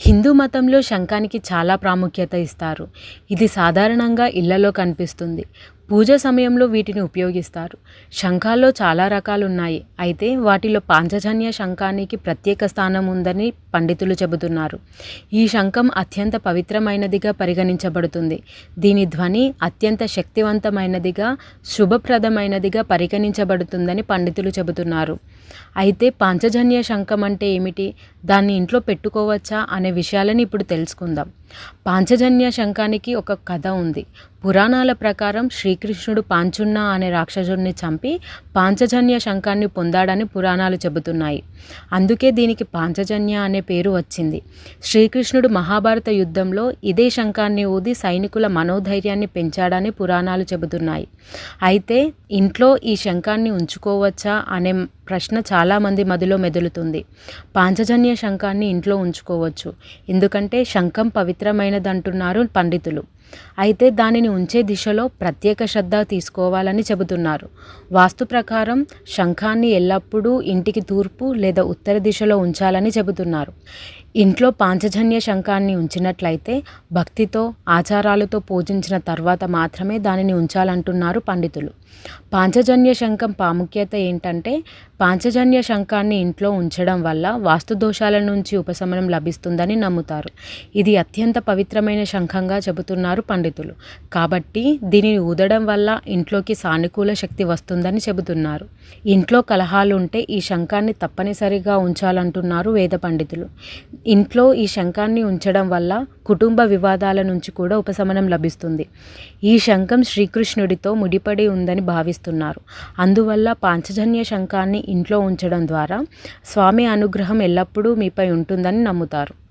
హిందూ మతంలో శంఖానికి చాలా ప్రాముఖ్యత ఇస్తారు. ఇది సాధారణంగా ఇళ్లలో కనిపిస్తుంది. పూజ సమయంలో వీటిని ఉపయోగిస్తారు. శంఖాల్లో చాలా రకాలున్నాయి. అయితే వాటిలో పాంచజన్య శంఖానికి ప్రత్యేక స్థానం ఉందని పండితులు చెబుతున్నారు. ఈ శంఖం అత్యంత పవిత్రమైనదిగా పరిగణించబడుతుంది. దీని ధ్వని అత్యంత శక్తివంతమైనదిగా, శుభప్రదమైనదిగా పరిగణించబడుతుందని పండితులు చెబుతున్నారు. అయితే పాంచజన్య శంఖం అంటే ఏమిటి? దాన్ని ఇంట్లో పెట్టుకోవచ్చా అనే విషయాలను ఇప్పుడు తెలుసుకుందాం. పాంచజన్య శంఖానికి ఒక కథ ఉంది. పురాణాల ప్రకారం శ్రీకృష్ణుడు పాంచున్న అనే రాక్షసుడిని చంపి పాంచజన్య శంఖాన్ని పొందాడని పురాణాలు చెబుతున్నాయి. అందుకే దీనికి పాంచజన్య అనే పేరు వచ్చింది. శ్రీకృష్ణుడు మహాభారత యుద్ధంలో ఇదే శంఖాన్ని ఊది సైనికుల మనోధైర్యాన్ని పెంచాడని పురాణాలు చెబుతున్నాయి. అయితే ఇంట్లో ఈ శంఖాన్ని ఉంచుకోవచ్చా అనే ప్రశ్న చాలామంది మదిలో మెదులుతుంది. పాంచజన్య శంఖాన్ని ఇంట్లో ఉంచుకోవచ్చు. ఎందుకంటే శంఖం పవిత్రమైనదంటున్నారు పండితులు. అయితే దానిని ఉంచే దిశలో ప్రత్యేక శ్రద్ధ తీసుకోవాలని చెబుతున్నారు. వాస్తు ప్రకారం శంఖాన్ని ఎల్లప్పుడూ ఇంటికి తూర్పు లేదా ఉత్తర దిశలో ఉంచాలని చెబుతున్నారు. ఇంట్లో పాంచజన్య శంఖాన్ని ఉంచినట్లయితే భక్తితో, ఆచారాలతో పూజించిన తర్వాత మాత్రమే దానిని ఉంచాలంటున్నారు పండితులు. పాంచజన్య శంఖం ప్రాముఖ్యత ఏంటంటే, పాంచజన్య శంఖాన్ని ఇంట్లో ఉంచడం వల్ల వాస్తు దోషాల నుంచి ఉపశమనం లభిస్తుందని నమ్ముతారు. ఇది అత్యంత పవిత్రమైన శంఖంగా చెబుతున్నారు పండితులు. కాబట్టి దీనిని ఊదడం వల్ల ఇంట్లోకి సానుకూల శక్తి వస్తుందని చెబుతున్నారు. ఇంట్లో కలహాలు ఉంటే ఈ శంఖాన్ని తప్పనిసరిగా ఉంచాలంటున్నారు వేద పండితులు. ఇంట్లో ఈ శంఖాన్ని ఉంచడం వల్ల కుటుంబ వివాదాల నుంచి కూడా ఉపశమనం లభిస్తుంది. ఈ శంఖం శ్రీకృష్ణుడితో ముడిపడి ఉందని భావిస్తున్నారు. అందువల్ల పాంచజన్య శంఖాన్ని ఇంట్లో ఉంచడం ద్వారా స్వామి అనుగ్రహం ఎల్లప్పుడూ మీపై ఉంటుందని నమ్ముతారు.